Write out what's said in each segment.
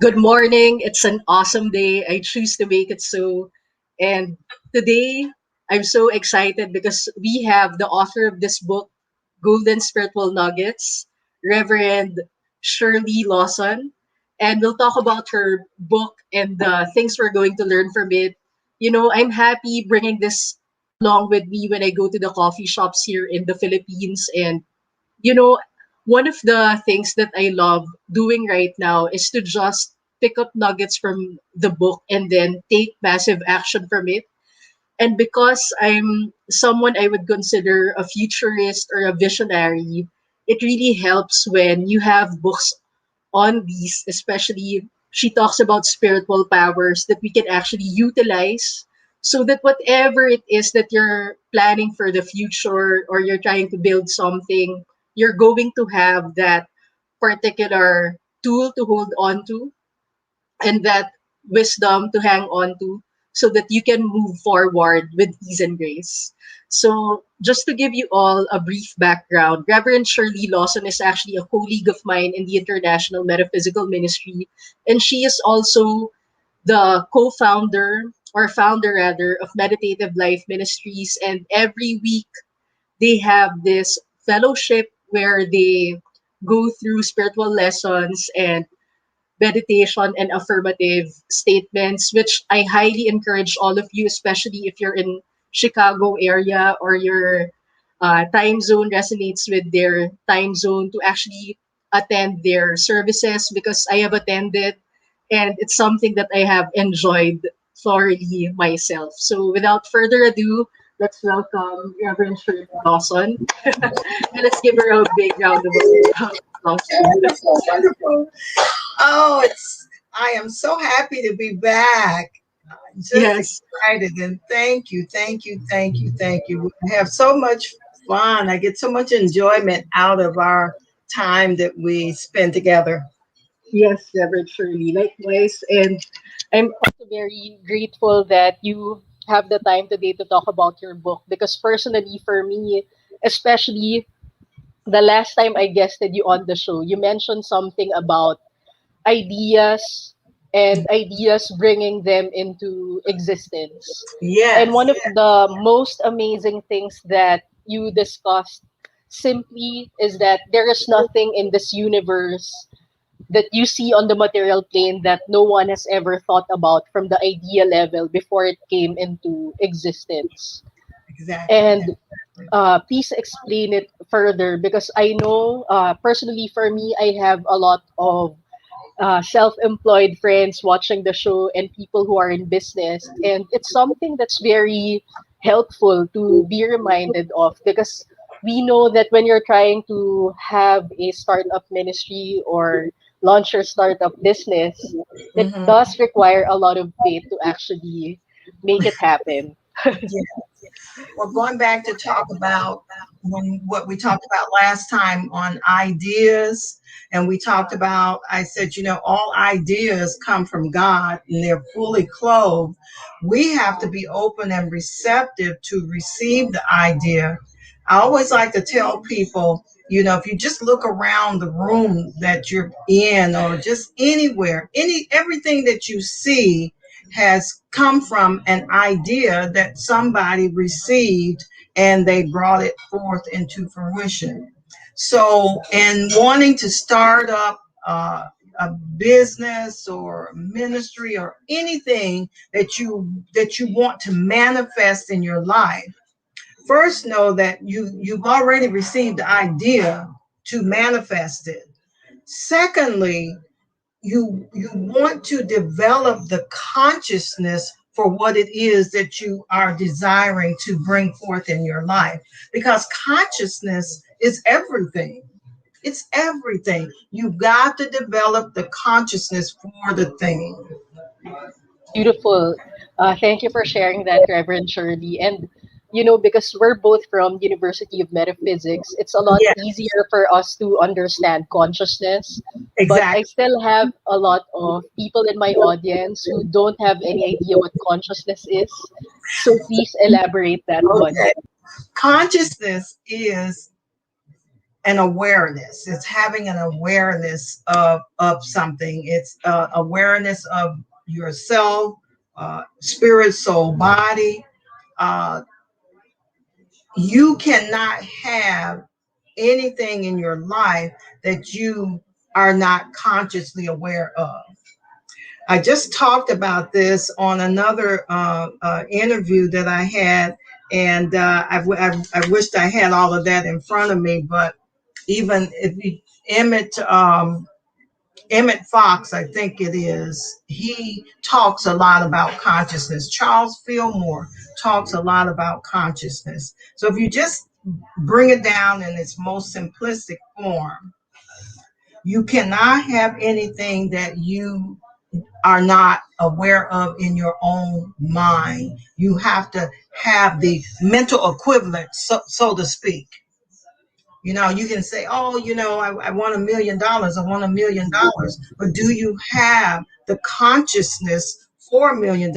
Good morning. It's an awesome day. I choose to make it so. And today, I'm so excited because we have the author of this book, Golden Spiritual Nuggets, Reverend Shirley Lawson. And we'll talk about her book and the things we're going to learn from it. I'm happy bringing this along with me when I go to the coffee shops here in the Philippines. And you know, one of the things that I love doing right now is to just pick up nuggets from the book and then take massive action from it. And because I'm someone I would consider a futurist or a visionary, it really helps when you have books on these, especially she talks about spiritual powers that we can actually utilize so that whatever it is that you're planning for the future or you're trying to build something, you're going to have that particular tool to hold on to and that wisdom to hang on to so that you can move forward with ease and grace. So, just to give you all a brief background, Reverend Shirley Lawson is actually a colleague of mine in the International Metaphysical Ministry, and she is also the co founder or founder rather of Meditative Life Ministries. And every week they have this fellowship where they go through spiritual lessons and meditation and affirmative statements, which I highly encourage all of you, especially if you're in Chicago area or your time zone resonates with their time zone to actually attend their services because I have attended and it's something that I have enjoyed thoroughly myself. So without further ado, let's welcome Reverend Shirley Lawson. And let's give her a big round of applause. Wonderful, wonderful. Oh, I am so happy to be back. Just Yes. excited and thank you, thank you, thank you, thank you. We have so much fun. I get so much enjoyment out of our time that we spend together. Yes, Reverend Shirley, likewise. And I'm also very grateful that you have the time today to talk about your book because personally for me, especially the last time I guested you on the show, you mentioned something about ideas and ideas bringing them into existence. And Yes, one of the most amazing things that you discussed simply is that there is nothing in this universe that you see on the material plane that no one has ever thought about from the idea level before it came into existence. exactly. And please explain it further because I know personally for me, I have a lot of self-employed friends watching the show and people who are in business, and it's something that's very helpful to be reminded of because we know that when you're trying to have a startup ministry or launch your startup business, it Mhm. does require a lot of faith to actually make it happen. Well, going back to talk about what we talked about last time on ideas, and we talked about, I said, all ideas come from God and they're fully clothed. We have to be open and receptive to receive the idea. I always like to tell people, if you just look around the room that you're in or just anywhere, everything that you see has come from an idea that somebody received and they brought it forth into fruition. So, in wanting to start up a business or a ministry or anything that you want to manifest in your life, first know that you've already received the idea to manifest it. Secondly, you want to develop the consciousness for what it is that you are desiring to bring forth in your life, because consciousness is everything. It's everything. You've got to develop the consciousness for the thing. Beautiful. Thank you for sharing that, Reverend Shirley. And because we're both from University of Metaphysics, it's a lot Yeah, easier for us to understand consciousness. But I exactly. still have a lot of people in my audience who don't have any idea what consciousness is. So please elaborate that one. Okay. Consciousness is an awareness. It's having an awareness of something. It's awareness of yourself, spirit, soul, body. Uh, you cannot have anything in your life that you are not consciously aware of. I just talked about this on another interview that I had, and I wished I had all of that in front of me. But even if you, Emmett Emmett Fox, I think it is, he talks a lot about consciousness. Charles Fillmore talks a lot about consciousness. So if you just bring it down in its most simplistic form, you cannot have anything that you are not aware of in your own mind. You have to have the mental equivalent, so to speak. You can say, oh, I want $1 million. I want $1 million. But do you have the consciousness for $1 million?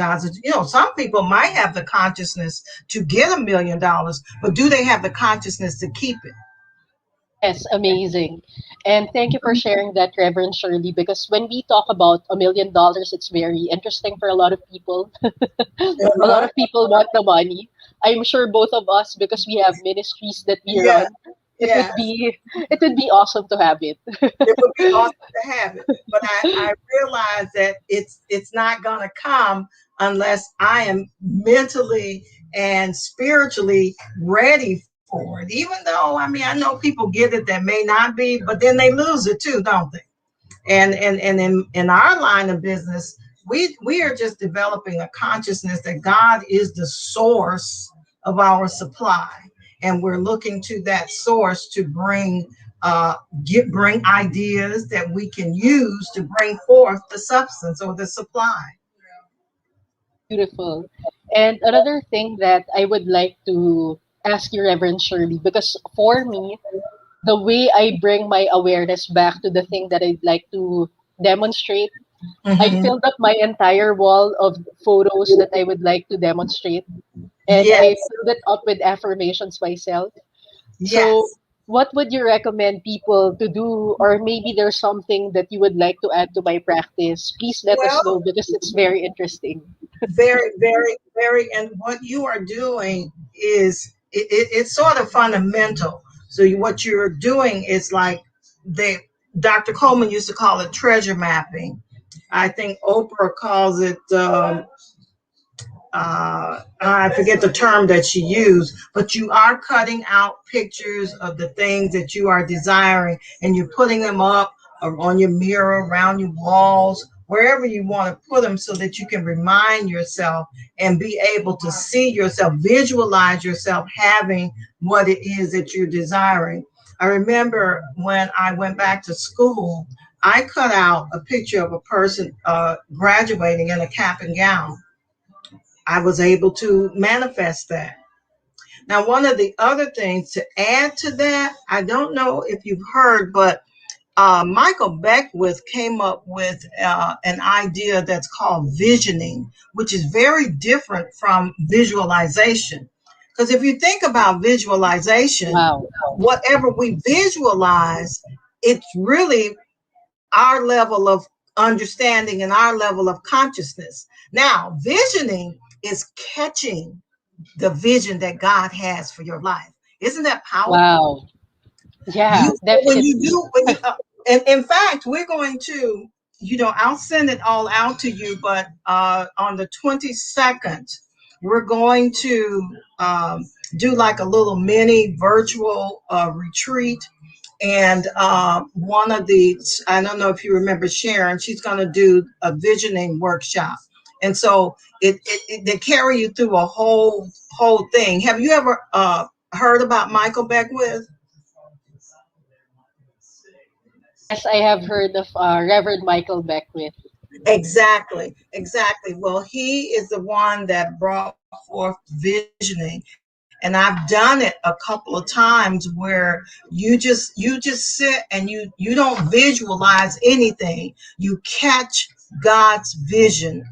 Some people might have the consciousness to get $1 million, but do they have the consciousness to keep it? Yes, amazing. And thank you for sharing that, Reverend Shirley, because when we talk about $1 million, it's very interesting for a lot of people. A lot Uh-huh. of people want the money. I'm sure both of us, because we have ministries that we Yeah, run, it would yes. be it would be awesome to have it. It would be awesome to have it. But I realize that it's not gonna come unless I am mentally and spiritually ready for it. Even though, I mean, I know people get it that may not be, but then they lose it too, don't they? And in our line of business, we are just developing a consciousness that God is the source of our supply, and we're looking to that source to uh, bring ideas that we can use to bring forth the substance or the supply. Beautiful. And another thing that I would like to ask you, Reverend Shirley, because for me, the way I bring my awareness back to the thing that I'd like to demonstrate, I Mhm. filled up my entire wall of photos that I would like to demonstrate, and I Yes, filled it up with affirmations myself. So, yes. what would you recommend people to do, or maybe there's something that you would like to add to my practice? Please let us Well, know because it's very interesting. very, very, very. And what you are doing is it's sort of fundamental. So what you're doing is like they Dr. Coleman used to call it treasure mapping. I think Oprah calls it. I forget the term that she used, but you are cutting out pictures of the things that you are desiring, and you're putting them up on your mirror, around your walls, wherever you want to put them, so that you can remind yourself and be able to see yourself, visualize yourself having what it is that you're desiring. I remember when I went back to school, I cut out a picture of a person graduating in a cap and gown. I was able to manifest that. Now, one of the other things to add to that, I don't know if you've heard, but Michael Beckwith came up with an idea that's called visioning, which is very different from visualization. Because if you think about visualization, Wow. whatever we visualize, it's really our level of understanding and our level of consciousness. Now, visioning is catching the vision that God has for your life. Isn't that powerful? Wow. Yeah, You when you definitely. do when you and in fact, we're going to, I'll send it all out to you, but on the 22nd, we're going to do like a little mini virtual retreat. And one of the, I don't know if you remember Sharon, she's going to do a visioning workshop. And so they carry you through a whole thing. Have you ever heard about Michael Beckwith? Yes, I have heard of Reverend Michael Beckwith. Exactly, exactly. Well, he is the one that brought forth visioning, and I've done it a couple of times where you just sit and you don't visualize anything. You catch God's vision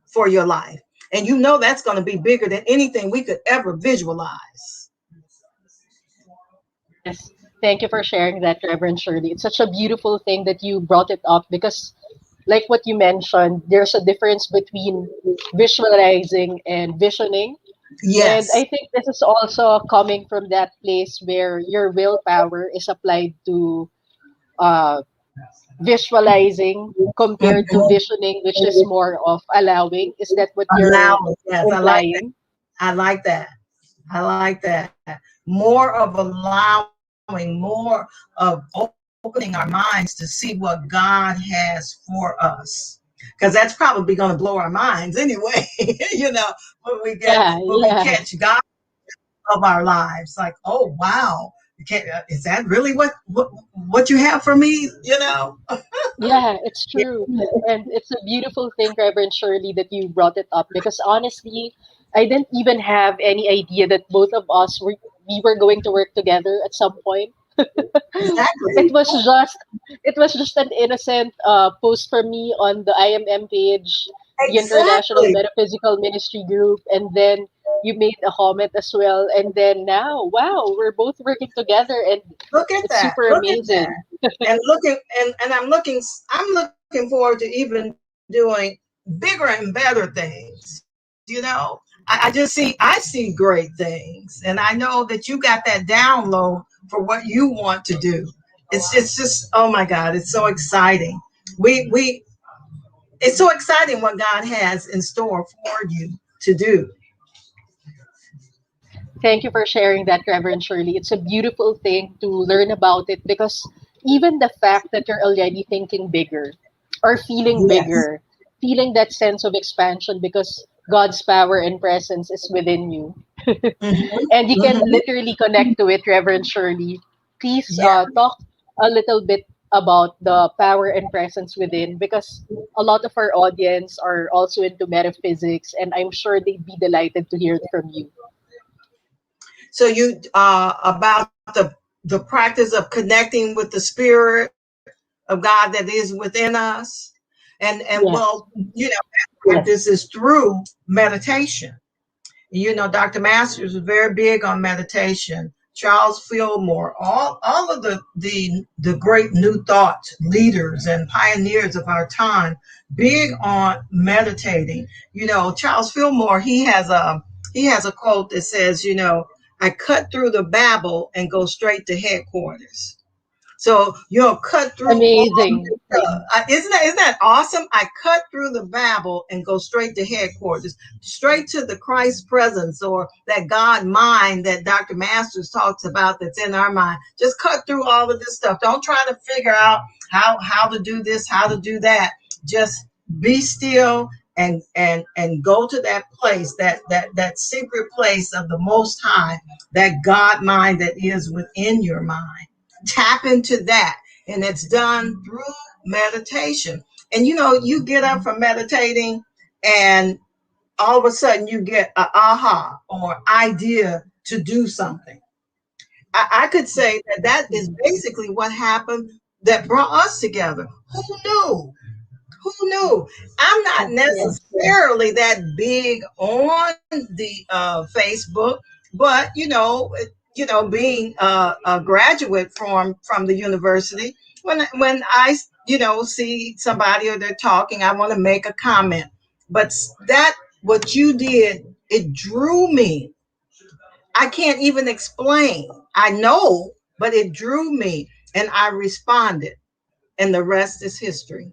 for your life, and you know that's going to be bigger than anything we could ever visualize. Yes. Thank you for sharing that, Reverend Shirley. It's such a beautiful thing that you brought it up because, like what you mentioned, there's a difference between visualizing and visioning. And Yes. I think this is also coming from that place where your willpower is applied to uh, visualizing compared to Mhm. visioning, which is more of allowing. Is that what you're Allowing. Yes, I like that. implying? I like that. I like that. More of allowing, more of opening our minds to see what God has for us. Because that's probably going to blow our minds anyway, when when we Yeah, catch God yeah, of our lives. Like, oh wow, is that really what you have for me? yeah, it's Yeah. true. And it's a beautiful thing, Reverend Shirley, that you brought it up because honestly, I didn't even have any idea that both of us we were going to work together at some point. Exactly. It was just it was just an innocent post from me on the IMM page, the International Exactly. Metaphysical Ministry group, and then you made a comment as well, and then now, wow, we're both working together, and Look at it's that. super Look at that. amazing. And looking and I'm looking forward to even doing bigger and better things. I see great things, and I know that you got that download for what you want to do. It's just, oh my God, it's so exciting. We It's so exciting what God has in store for you to do. Thank you for sharing that, Reverend Shirley. It's a beautiful thing to learn about it because even the fact that you're already thinking bigger or feeling Yes. bigger, feeling that sense of expansion because God's power and presence is within you. Hmm. And you can Hmm. literally connect to it, Reverend Shirley. Please Yeah. talk a little bit about the power and presence within because a lot of our audience are also into metaphysics, and I'm sure they'd be delighted to hear it from you. So you about the practice of connecting with the spirit of God that is within us, and well, Yes. practice is through meditation. Dr. Masters was very big on meditation. Charles Fillmore, all of the great New Thought leaders and pioneers of our time, big on meditating. Charles Fillmore, he has a quote that says, I cut through the babble and go straight to headquarters. So you'll cut through all Amazing. the stuff. Isn't that awesome? I cut through the babble and go straight to headquarters, straight to the Christ presence or that God mind that Dr. Masters talks about that's in our mind. Just cut through all of this stuff. Don't try to figure out how to do this, how to do that. Just be still and go to that place, that secret place of the Most High, that God mind that is within your mind. Tap into that, and it's done through meditation. And you get up from meditating, and all of a sudden you get an aha or idea to do something. I could say that is basically what happened that brought us together. Who knew? Who knew? I'm not Yes. necessarily that big on the Facebook, but being a graduate from the university, when I see somebody or they're talking, I want to make a comment. But that what you did, it drew me. I can't even explain. I know, but it drew me, and I responded, and the rest is history.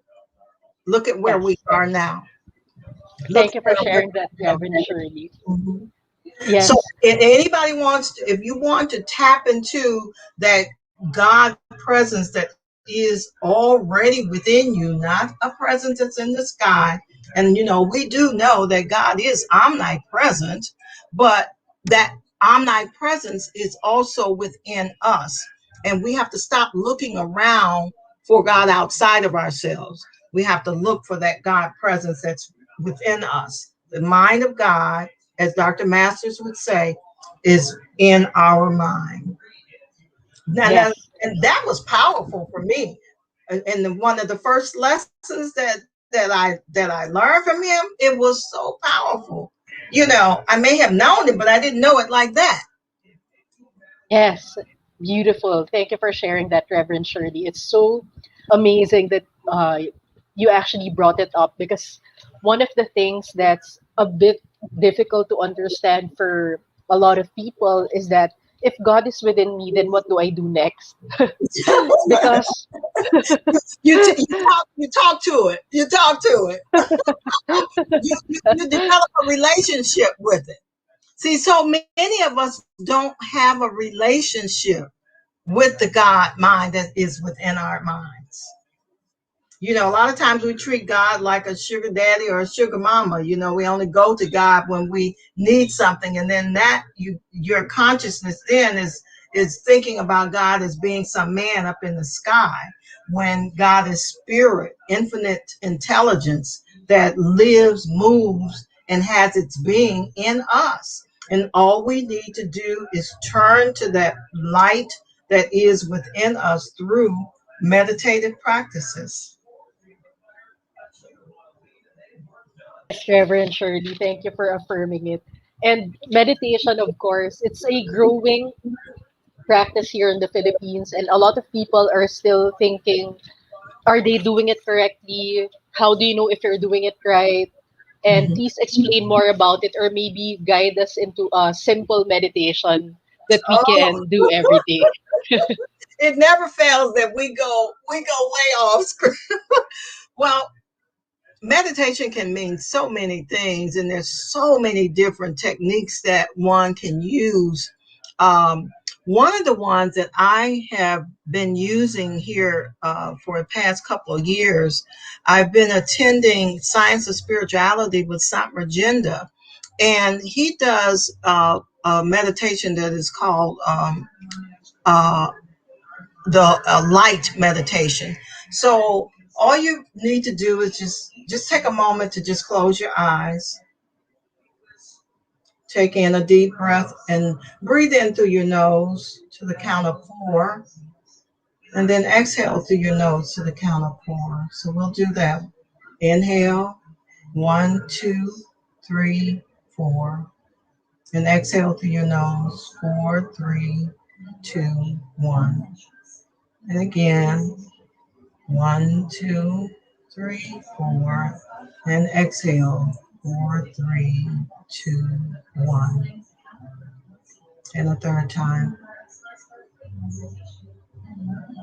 Look at where we Yes. are now. Look Thank you for at where sharing that, Reverend Shirley. we are. Mhm. So Yes. if anybody wants to, if you want to tap into that God presence that is already within you, not a presence that's in the sky. And we do know that God is omnipresent, but that omnipresence is also within us. And we have to stop looking around for God outside of ourselves. We have to look for that God presence that's within us. The mind of God, as Dr. Masters would say, is in our mind. And, Yes. and that was powerful for me. And one of the first lessons that I learned from him, it was so powerful. I may have known it, but I didn't know it like that. Yes. Beautiful. Thank you for sharing that, Reverend Shirley. It's so amazing that you actually brought it up because one of the things that's a bit difficult to understand for a lot of people is that if God is within me, then what do I do next? Because You talk to it. You talk to it. You develop a relationship with it. See, so many of us don't have a relationship with the God mind that is within our minds. You know, a lot of times we treat God like a sugar daddy or a sugar mama. You know, we only go to God when we need something, and then your consciousness then is thinking about God as being some man up in the sky, when God is spirit, infinite intelligence that lives, moves, and has its being in us. And all we need to do is turn to that light that is within us through meditative practices. yes, Reverend Shirley, thank you for affirming it. And meditation, of course, it's a growing practice here in the Philippines, and a lot of people are still thinking, are they doing it correctly? How do you know if you're doing it right? And Mhm. please explain more about it, or maybe guide us into a simple meditation that we Oh, can do every day. it never fails that we go way off script. Well, meditation can mean so many things, and there's so many different techniques that one can use. Um, One of the ones that I have been using here for the past couple of years, I've been attending Science of Spirituality with Sant Regenda, and he does a meditation that is called uh, the light meditation. So all you need to do is just take a moment to just close your eyes, take in a deep breath, and breathe in through your nose to the count of 4, and then exhale through your nose to the count of 4. So we'll do that. Inhale, 1, 2, 3, 4, and exhale through your nose, 4, 3, 2, 1. And again, 1, 2, 3, 4, and exhale. 4, 3, 2, 1. And a third time.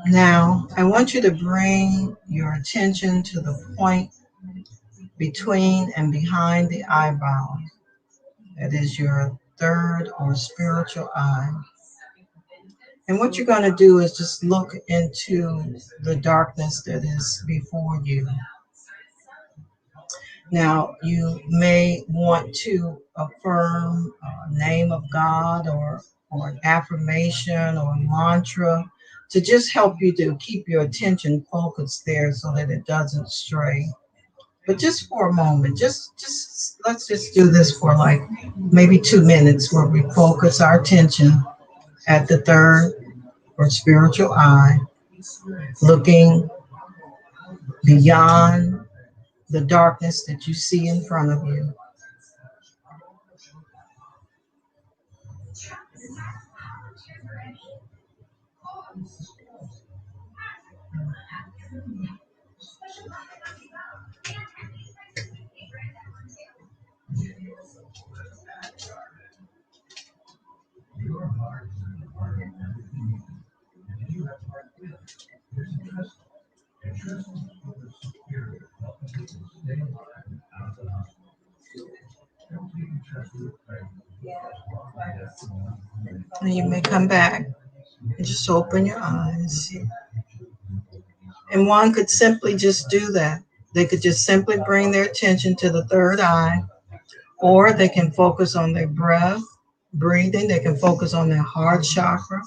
Now, I want you to bring your attention to the point between and behind the eyebrow. That is your third or spiritual eye. And what you're going to do is just look into the darkness that is before you. Now, you may want to affirm a name of God, or an affirmation or a mantra to just help you to keep your attention focused there so that it doesn't stray. But just for a moment, just let's just do this for like maybe 2 minutes, where we focus our attention at the third or spiritual eye, looking beyond the darkness that you see in front of you. And you may come back and just open your eyes. And one could simply just do that. They could just simply bring their attention to the third eye, or they can focus on their breath, breathing. They can focus on their heart chakra,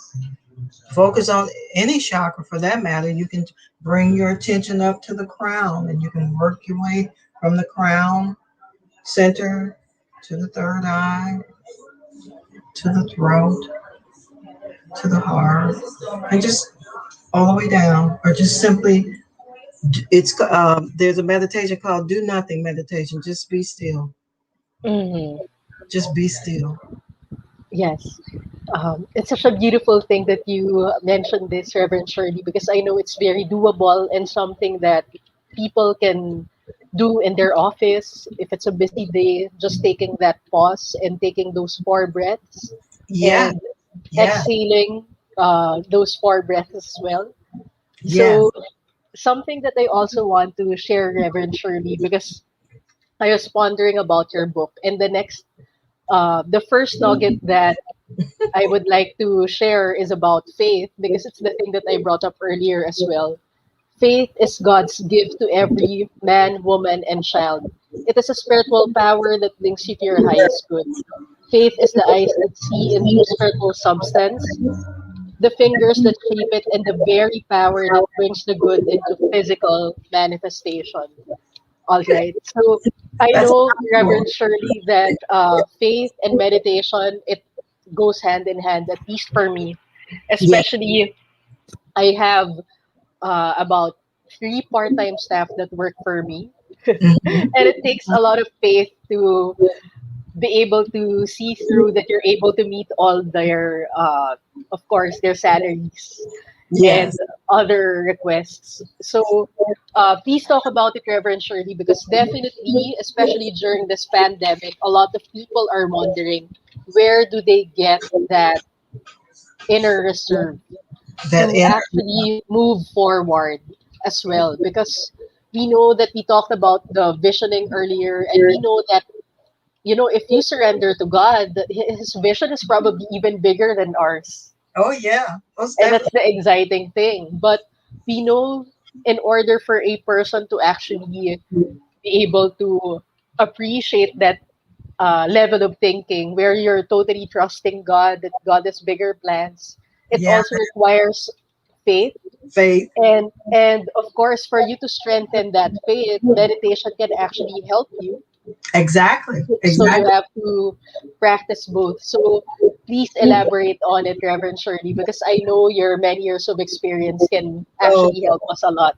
focus on any chakra for that matter. You can bring your attention up to the crown, and you can work your way from the crown center to the third eye, to the throat, to the heart, and just all the way down, or just simply, it's there's a meditation called do nothing meditation. Just be still. Hmm. Just be still. Yes. It's such a beautiful thing that you mentioned this, Reverend Shirley, because I know it's very doable and something that people can do in their office. If it's a busy day, just taking that pause and taking those four breaths Yeah, and yeah, exhaling those four breaths as well. yes. So, something that I also want to share, Reverend Shirley, because I was pondering about your book, and the first nugget that I would like to share is about faith because it's the thing that I brought up earlier as well. Faith is God's gift to every man, woman, and child. It is a spiritual power that links you to your highest good. Faith is the eyes that see into spiritual substance, the fingers that shape it, and the very power that brings the good into physical manifestation. All right. So I That's know, powerful. Reverend Shirley, that faith and meditation, it goes hand in hand, at least for me. Yeah. Especially, I have about three part-time staff that work for me. Mhm. And it takes a lot of faith to be able to see through that you're able to meet all their, of course, their salaries and Yes. other requests. So please talk about it, Reverend Shirley, because definitely, especially during this pandemic, a lot of people are wondering where do they get that inner reserve That to inner. actually move forward as well. Because we know that we talked about the visioning earlier, and we know that if you surrender to God, His vision is probably even bigger than ours. Oh yeah, most And that's definitely. the exciting thing. But we know in order for a person to actually be able to appreciate that level of thinking where you're totally trusting God, that God has bigger plans, it Yeah, also requires faith. faith. And of course, for you to strengthen that faith, meditation can actually help you. Exactly. So you Exactly. have to practice both. So please elaborate on it, Reverend Shirley, because I know your many years of experience can So, actually help us a lot.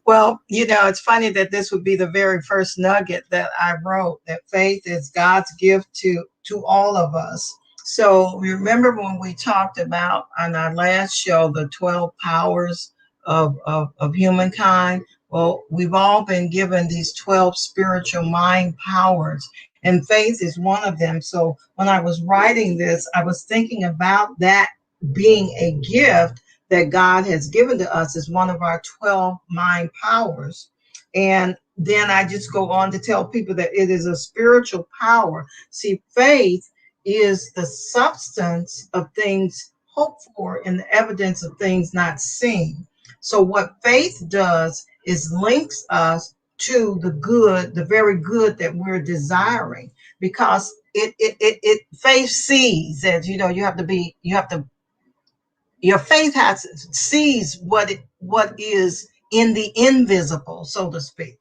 well, it's funny that this would be the very first nugget that I wrote, that faith is God's gift to all of us. So remember when we talked about on our last show the 12 powers of humankind? Well, we've all been given these 12 spiritual mind powers, and faith is one of them. So when I was writing this, I was thinking about that being a gift that God has given to us as one of our 12 mind powers. And then I just go on to tell people that it is a spiritual power. See, faith is the substance of things hoped for and the evidence of things not seen. So, what faith does is links us to the good, the very good that we're desiring, because faith sees, as you have to your faith has sees what is in the invisible, so to speak.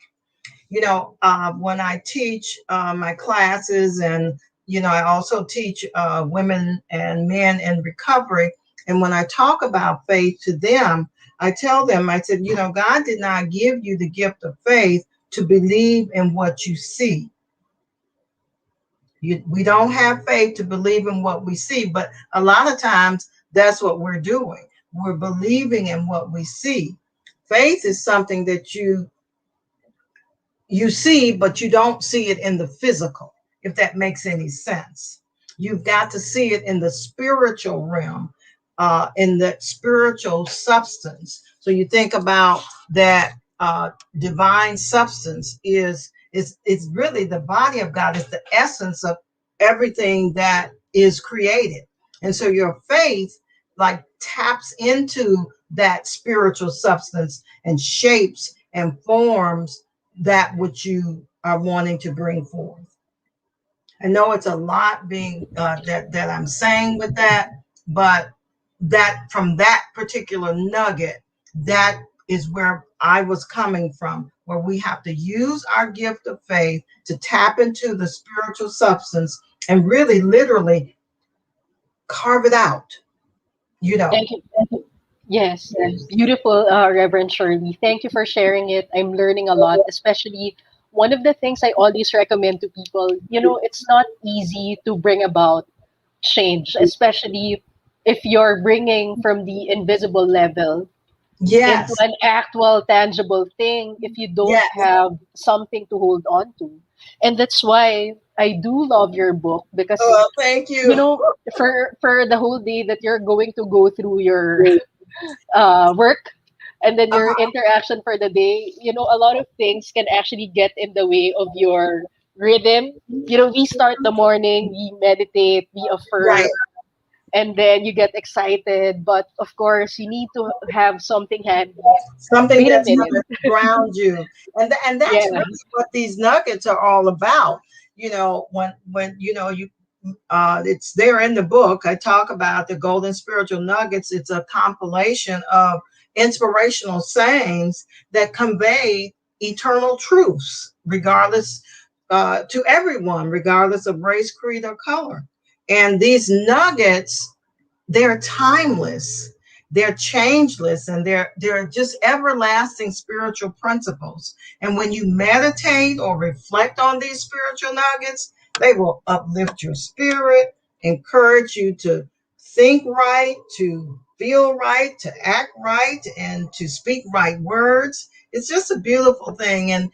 When I teach my classes, and I also teach women and men in recovery, and when I talk about faith to them, I tell them, I said, God did not give you the gift of faith to believe in what you see. We don't have faith to believe in what we see, but a lot of times that's what we're doing. We're believing in what we see. Faith is something that you see, but you don't see it in the physical, if that makes any sense. You've got to see it in the spiritual realm, in the spiritual substance. So you think about that divine substance is it's really the body of God, is the essence of everything that is created. And so your faith like taps into that spiritual substance and shapes and forms that which you are wanting to bring forth. I know it's a lot being that I'm saying with that, but that from that particular nugget, that is where I was coming from, where we have to use our gift of faith to tap into the spiritual substance and really literally carve it out, you know. Thank you. Yes, beautiful, Reverend Shirley. Thank you for sharing it. I'm learning a lot, especially one of the things I always recommend to people, it's not easy to bring about change, especially if you're bringing from the invisible level into Yes. an actual tangible thing if you don't Yes. have something to hold on to. And that's why I do love your book, because Thank you you. know, for the whole day that you're going to go through your work, and then your Uh-huh. interaction for the day, a lot of things can actually get in the way of your rhythm. We start the morning, we meditate, we Right. affirm, and then you get excited. But of course, you need to have something handy. Something Wait a that's minute. going to ground you, and Yeah, that's really what these nuggets are all about. When you it's there in the book. I talk about the golden spiritual nuggets. It's a compilation of inspirational sayings that convey eternal truths, regardless to everyone, regardless of race, creed, or color. And these nuggets, they're timeless, they're changeless, and they're just everlasting spiritual principles. And when you meditate or reflect on these spiritual nuggets, they will uplift your spirit, encourage you to think right, to feel right, to act right, and to speak right words. It's just a beautiful thing. And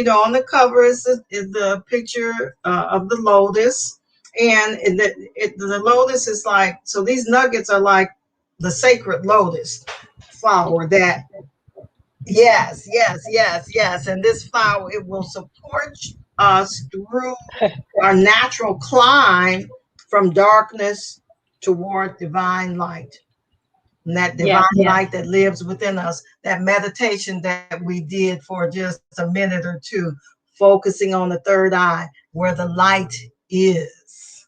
on the cover is the picture of the lotus, and the lotus is like, so these nuggets are like the sacred lotus flower that, yes, yes, yes, yes. And this flower, it will support us through our natural climb from darkness toward divine light. And that divine yes. light that lives within us, that meditation that we did for just a minute or two, focusing on the third eye where the light is.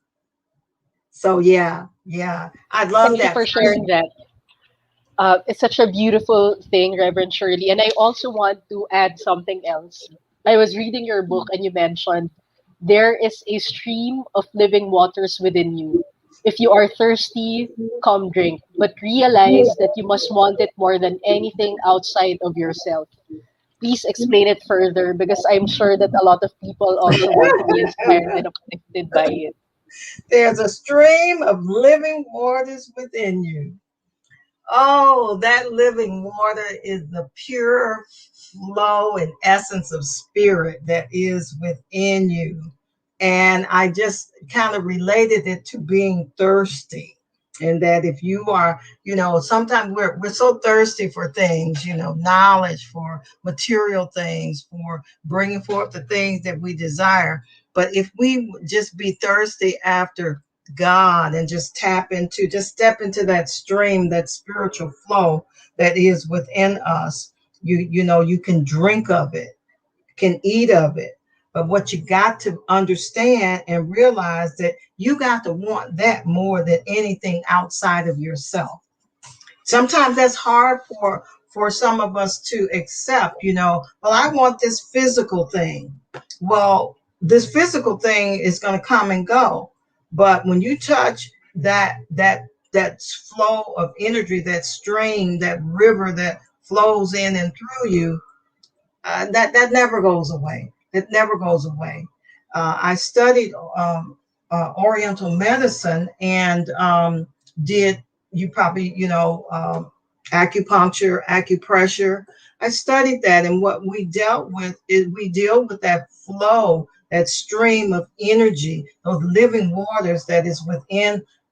So yeah, yeah, I love Thank you that for first. sharing that. It's such a beautiful thing, Reverend Shirley. And I also want to add something else. I was reading your book and you mentioned there is a stream of living waters within you. If you are thirsty, come drink, but realize that you must want it more than anything outside of yourself. Please explain it further, because I'm sure that a lot of people also want to be inspired and uplifted by it. There's a stream of living waters within you. Oh, that living water is the pure flow and essence of spirit that is within you. And I just kind of related it to being thirsty. And that if you are, sometimes we're so thirsty for things, knowledge, for material things, for bringing forth the things that we desire. But if we just be thirsty after God and just step into that stream, that spiritual flow that is within us. You can drink of it, can eat of it. But what you got to understand and realize that you got to want that more than anything outside of yourself. Sometimes that's hard for some of us to accept, well, I want this physical thing. Well, this physical thing is going to come and go, but when you touch that flow of energy, that stream, that river that flows in and through you, that never goes away. It never goes away. I studied Oriental medicine and did, you probably, acupuncture, acupressure. I studied that, and what we dealt with is we deal with that flow, that stream of energy, those living waters that is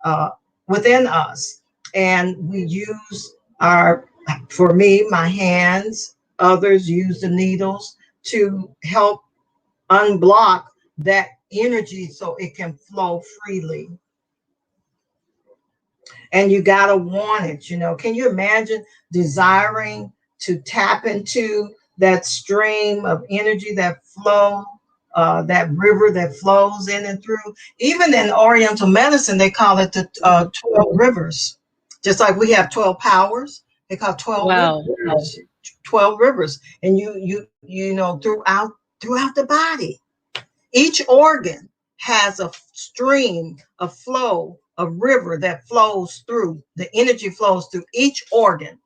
uh, within us, and we use our, for me, my hands. Others use the needles to help unblock that energy so it can flow freely. And you got to want it. Can you imagine desiring to tap into that stream of energy, that flow, that river that flows in and through? Even in Oriental medicine, they call it the 12 rivers. Just like we have 12 powers, they call 12 Wow. rivers. 12 rivers. And throughout the body. Each organ has a stream, a flow, a river that flows through. The energy flows through each organ.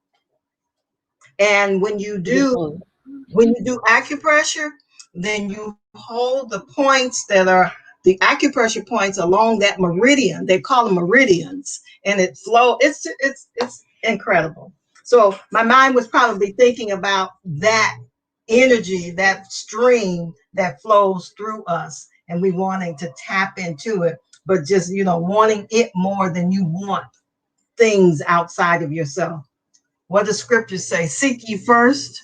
And Beautiful. when you do acupressure, then you hold the points that are the acupressure points along that meridian. They call them meridians, and it flow. It's incredible. So my mind was probably thinking about that energy, that stream that flows through us, and we wanting to tap into it, but just wanting it more than you want things outside of yourself. What does scripture say? Seek ye first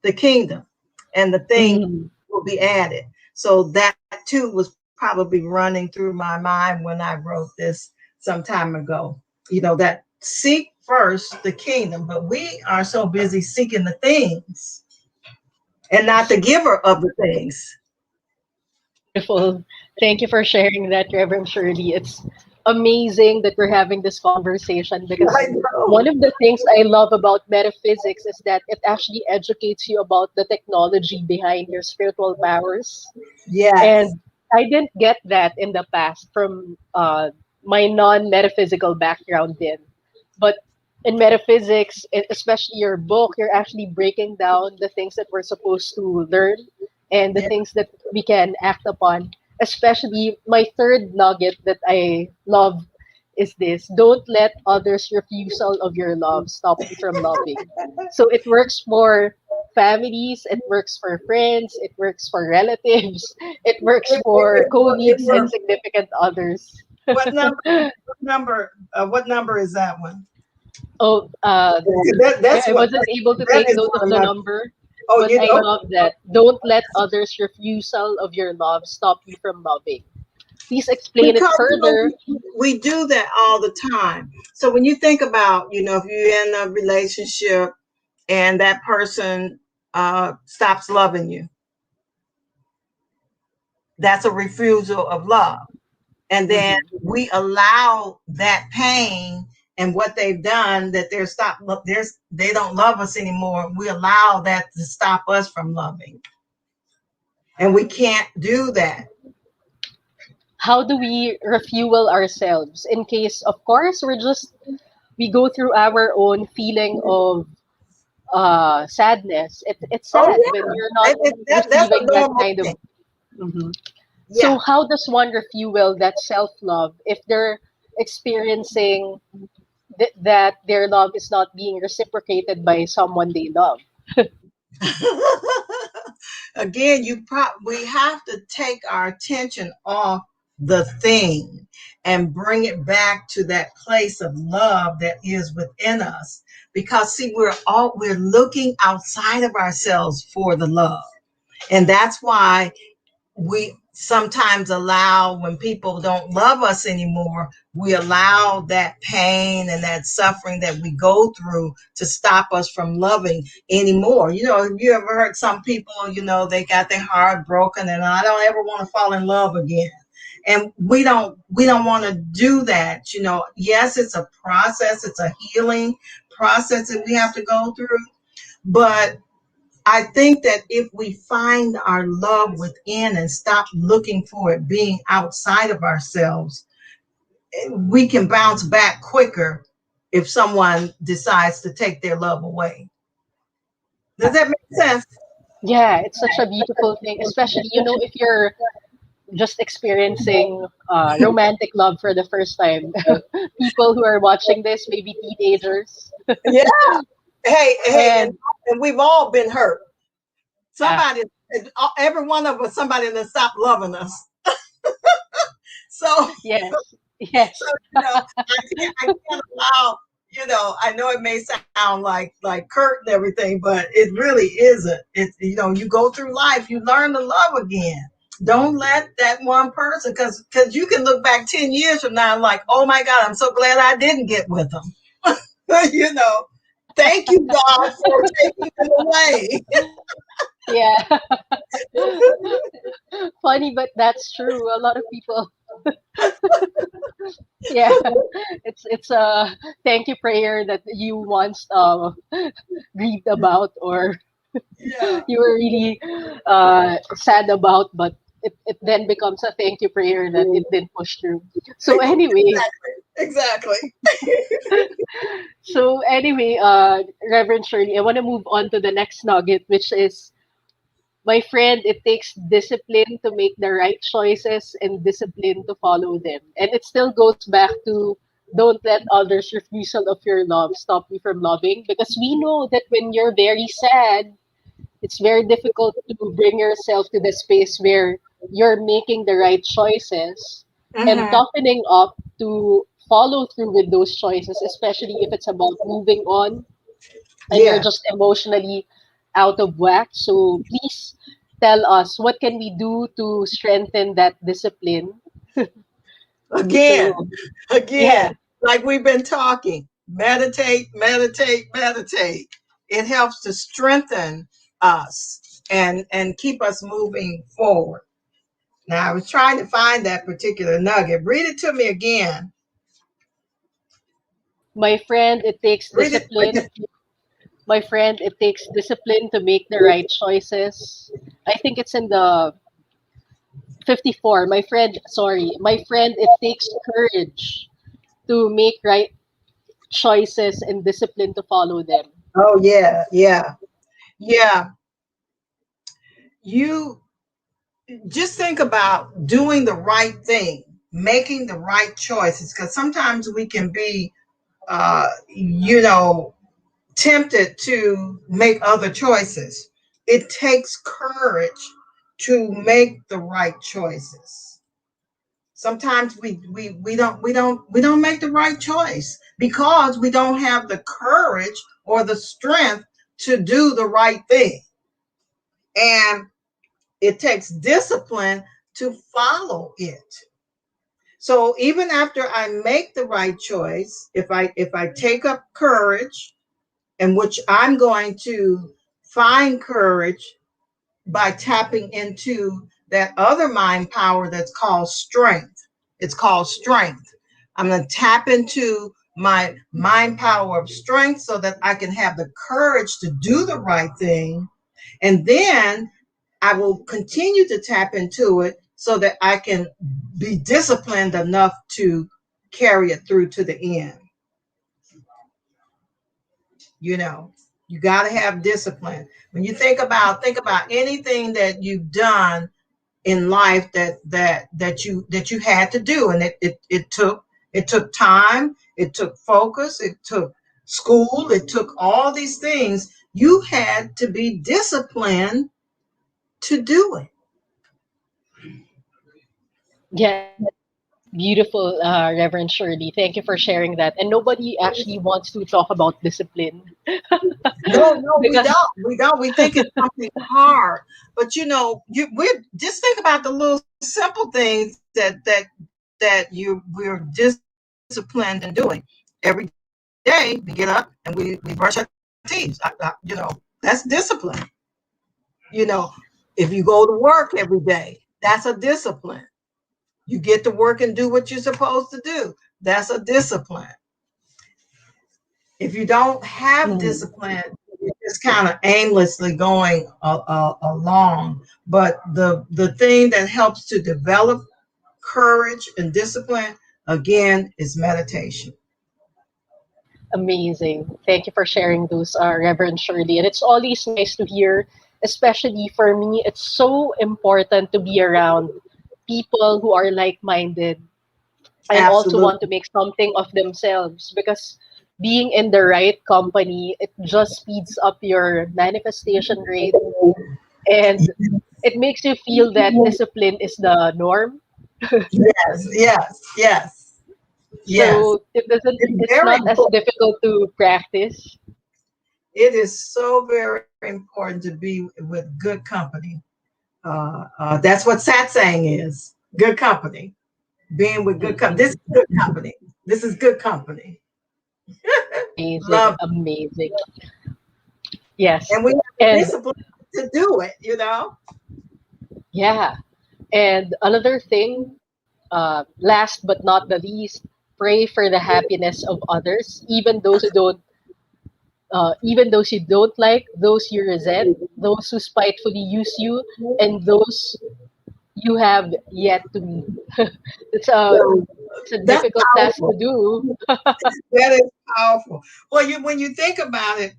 the kingdom, and the thing Mhm. will be added. So that too was probably running through my mind when I wrote this some time ago. That seek first the kingdom, but we are so busy seeking the things and not the giver of the things. Beautiful. Thank you for sharing that, Reverend Shirley. It's amazing that we're having this conversation I because know. one of the things I love about metaphysics is that it actually educates you about the technology behind your spiritual powers. Yes. And I didn't get that in the past from my non metaphysical background, then. But in metaphysics, especially your book, you're actually breaking down the things that we're supposed to learn and the Yeah. things that we can act upon. Especially my third nugget that I love is this: don't let others' refusal of your love stop you from loving. So it works for families, it works for friends, it works for relatives, it works for It colleagues and works. significant others. What number? What number? What number is that one? Oh, That's I what. wasn't able to That take is note one of of the my. number, Oh, but I love that. Don't let others' refusal of your love stop you from loving. Please explain it because further. we do that all the time. So when you think about, if you're in a relationship and that person stops loving you, that's a refusal of love. And then Mhm. we allow that pain and what they've done, that they don't love us anymore. We allow that to stop us from loving, and we can't do that. How do we refuel ourselves in case, of course, we go through our own feeling of sadness. It's Oh sad when you're yeah, not that's a receiving that normal kind of. thing. Mhm. So Yeah. how does one refuel that self love if they're experiencing that their love is not being reciprocated by someone they love? Again, we have to take our attention off the thing and bring it back to that place of love that is within us. Because see, we're looking outside of ourselves for the love. And that's why we sometimes allow, when people don't love us anymore, we allow that pain and that suffering that we go through to stop us from loving anymore. You ever heard some people, they got their heart broken and I don't ever want to fall in love again. And we don't want to do that. Yes, it's a process, it's a healing process that we have to go through, but I think that if we find our love within and stop looking for it being outside of ourselves, we can bounce back quicker if someone decides to take their love away. Does that make sense? Yeah, it's such a beautiful thing, especially if you're just experiencing romantic love for the first time. People who are watching this, maybe teenagers, Yeah. Hey, and and and we've all been hurt. yeah, Somebody, every one of us, somebody that stopped loving us. So yes, So, yes, I can't allow, I know it may sound like Kurt and everything, but it really isn't. You go through life, you learn to love again. Don't let that one person, because you can look back 10 years from now and like, oh my God, I'm so glad I didn't get with them. you know, Thank you, God, for taking them away. yeah. Funny, but that's true. A lot of people, yeah. It's a thank you prayer that you once grieved about, or Yeah, you were really sad about, but it then becomes a thank you prayer that it didn't push through. So anyway, exactly. Reverend Shirley, I want to move on to the next nugget, which is My friend, it takes discipline to make the right choices and discipline to follow them. And it still goes back to don't let others' refusal of your love stop you from loving. Because we know that when you're very sad, it's very difficult to bring yourself to the space where you're making the right choices and Mm-hmm. toughening up to follow through with those choices, especially if it's about moving on and you're Yeah. just emotionally out of whack. So please tell us, what can we do to strengthen that discipline? Again, So yeah, again, like we've been talking, meditate, meditate, meditate. It helps to strengthen us and keep us moving forward. Now, I was trying to find that particular nugget. Read it to me again. my friend, it takes Read it. discipline. My friend, it takes discipline to make the right choices. I think it's in the 54. My friend, sorry, my friend, it takes courage to make right choices and discipline to follow them. Oh yeah, yeah, yeah. You just think about doing the right thing, making the right choices, because sometimes we can be, you know, tempted to make other choices. It takes courage to make the right choices. Sometimes we don't make the right choice because we don't have the courage or the strength to do the right thing. And it takes discipline to follow it. So even after I make the right choice, if I take up courage, and which I'm going to find courage by tapping into that other mind power that's called strength. It's called strength. I'm going to tap into my mind power of strength so that I can have the courage to do the right thing. And then I will continue to tap into it so that I can be disciplined enough to carry it through to the end. You know, you got to have discipline. When you think about anything that you've done in life that you had to do, and it took time, it took focus, it took school, it took all these things. You had to be disciplined to do it. Yes, beautiful, Reverend Shirley. Thank you for sharing that. And nobody actually wants to talk about discipline No, no, we because don't. We don't. We think it's something hard, but we just think about the little simple things that we're disciplined in doing every day. We get up and we brush our teeth. That's discipline. If you go to work every day, that's a discipline. You get to work and do what you're supposed to do. That's a discipline. If you don't have mm, discipline, you're just kind of aimlessly going along. But the thing that helps to develop courage and discipline again is meditation. amazing. Thank you for sharing those, Reverend Shirley. And it's always nice to hear, especially for me, it's so important to be around people who are like minded and also want to Absolutely. make something of themselves because being in the right company, it just speeds up your manifestation rate and it makes you feel that discipline is the norm. Yes, yes, yes, yes. So It's it's very not as important. difficult to practice. It is so very important to be with good company. That's what satsang is. Good company. Being with good company. This is good company. This is good company. Amazing, Love. amazing. Yes. And we have the And discipline to do it. yeah. And another thing, last but not the least, pray for the happiness of others, even those you don't like, those you resent, those who spitefully use you, and those you have yet to meet. it's a So it's a that's difficult task to powerful. do. That is powerful. Well, when you think about it,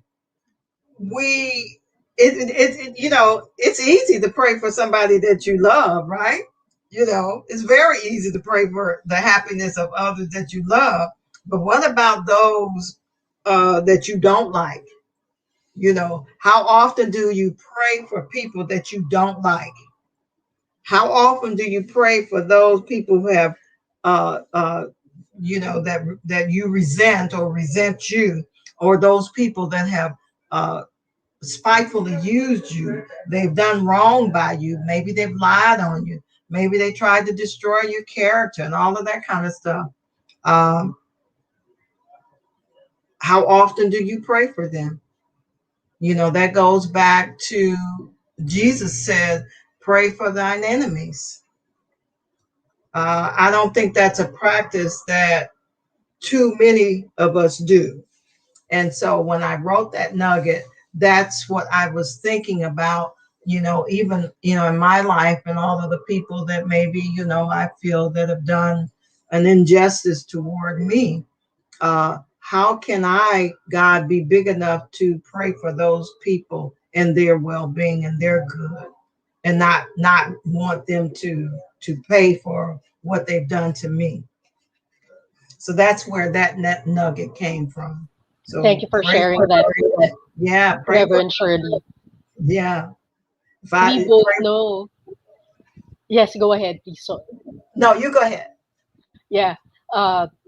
we it's easy to pray for somebody that you love, right? It's very easy to pray for the happiness of others that you love. But what about those that you don't like? How often do you pray for people that you don't like? How often do you pray for those people who have, uh, uh, that you resent or resent you, or those people that have uh, spitefully used you? They've done wrong by you. Maybe they've lied on you. Maybe they tried to destroy your character and all of that kind of stuff. Um, how often do you pray for them? That goes back to Jesus said, pray for thine enemies. I don't think that's a practice that too many of us do. And so when I wrote that nugget, that's what I was thinking about, even, in my life and all of the people that maybe, I feel that have done an injustice toward me. How can I, God, be big enough to pray for those people and their well-being and their good, and not want them to pay for what they've done to me? So that's where that net nugget came from. Thank So you for sharing that, yeah, pray for, Reverend Shirley. yeah. If We I both pray, know. Yes, go ahead, please. So, no, you go ahead. yeah,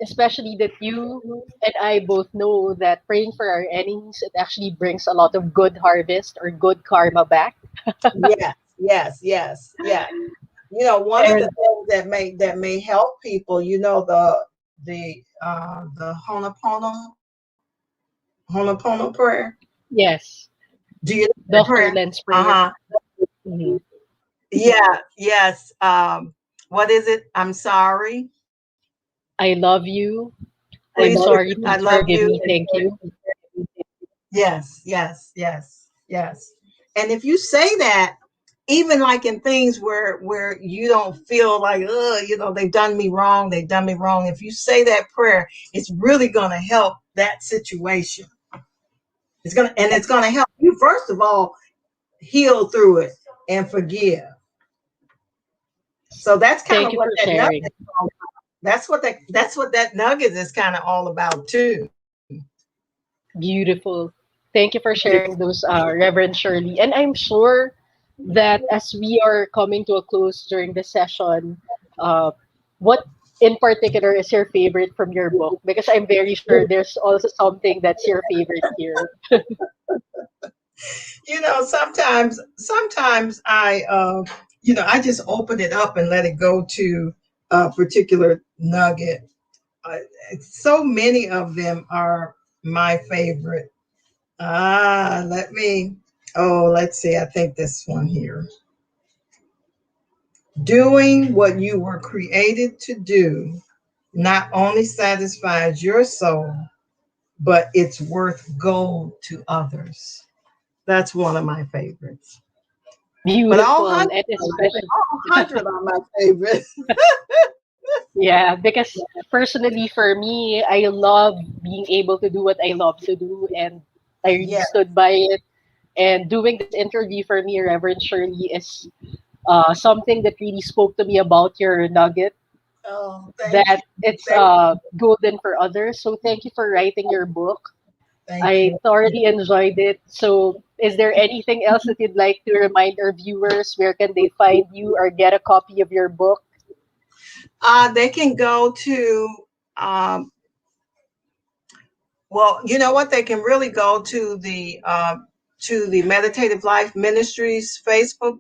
especially that you and I both know that praying for our enemies, it actually brings a lot of good harvest or good karma back. Yes, yes, yes, yes. One of the And things that may help people, the Honopono prayer. yes, Do you know the that prayer? silence prayer. Uh-huh. Mhm. Yeah, yes. What is it? I'm sorry. I love you. I'm Please, sorry. I Please love forgive you. me. Thank you. Yes, yes, yes, yes. And if you say that, even like in things where you don't feel like, they've done me wrong. If you say that prayer, it's really going to help that situation. It's gonna help you, first of all, heal through it and forgive. So that's kind Thank of you what for that nugget sharing. is all about. That's what that nugget is kind of all about too. Beautiful. Thank you for sharing those, Reverend Shirley. And I'm sure that as we are coming to a close during the session, uh, what in particular is your favorite from your book? Because I'm very sure there's also something that's your favorite here. Sometimes I just open it up and let it go to a particular nugget. Uh, so many of them are my favorite. Let's see. I think this one here. Doing what you were created to do not only satisfies your soul, but it's worth gold to others. That's one of my favorites. But all Beautiful. hundred, And especially, all hundred are my favorites. yeah, because personally for me, I love being able to do what I love to do, and I really Yeah. stood by it. And doing this interview for me, Reverend Shirley, is something that really spoke to me about your nugget, Oh, thank you. that it's Thank, golden for others. So thank you for writing your book. thank I you. thoroughly enjoyed it. So is there anything else that you'd like to remind our viewers? Where can they find you or get a copy of your book? They can go to, um, well, you know what? They can really go to the Meditative Life Ministries Facebook.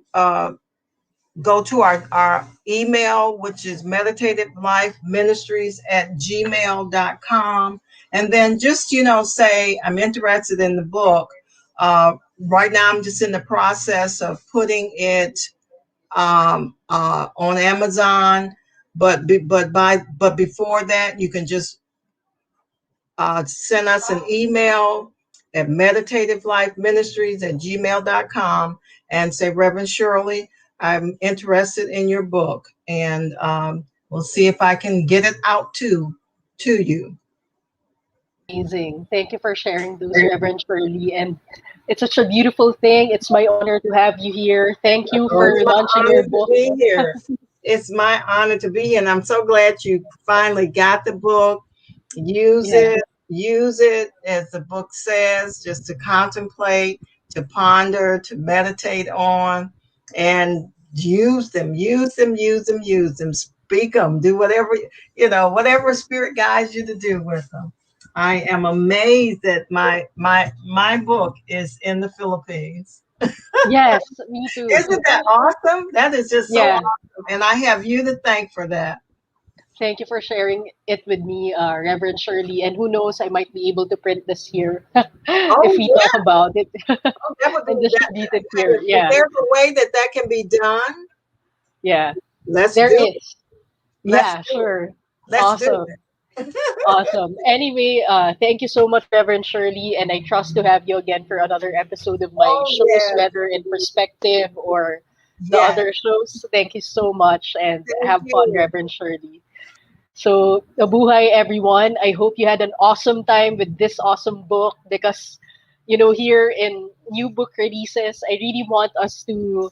Go to our email, which is meditativelifeministries@gmail.com. And then just, say, I'm interested in the book. Right now, I'm just in the process of putting it on Amazon. But before that, you can just send us an email at meditativelifeministries@gmail.com and say, Reverend Shirley, I'm interested in your book, and we'll see if I can get it out to you. Amazing. Thank you for sharing those, Reverend Shirley. And it's such a beautiful thing. It's my honor to have you here. Thank you Oh, for it's my launching honor your to book. be here. It's my honor to be here, and I'm so glad you finally got the book. Use Yeah. it, use it as the book says, just to contemplate, to ponder, to meditate on, and use them, use them, use them, use them. Speak them, do whatever whatever spirit guides you to do with them. I am amazed that my book is in the Philippines. Yes, me too. Isn't that awesome? That is just so Yeah. awesome. And I have you to thank for that. Thank you for sharing it with me, Reverend Shirley. And who knows, I might be able to print this here if Oh, we talk yeah. about it Oh, that would be and that. distribute it here. If Yeah. there's a way that that can be done, Yeah. let's There do it. is. Let's Yeah, do it. sure. Let's do Awesome. it. Awesome. Anyway, thank you so much, Reverend Shirley, and I trust to have you again for another episode of my Oh, shows, yes. whether in perspective or the Yes. other shows. Thank you so much, and Thank have fun, you. Reverend Shirley. So, nabuhay everyone. I hope you had an awesome time with this awesome book because, here in new book releases, I really want us to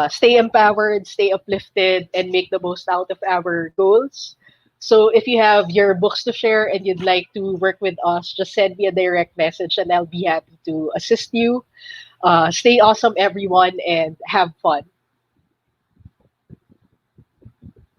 stay empowered, stay uplifted, and make the most out of our goals. So if you have your books to share and you'd like to work with us, just send me a direct message and I'll be happy to assist you. Stay awesome, everyone, and have fun.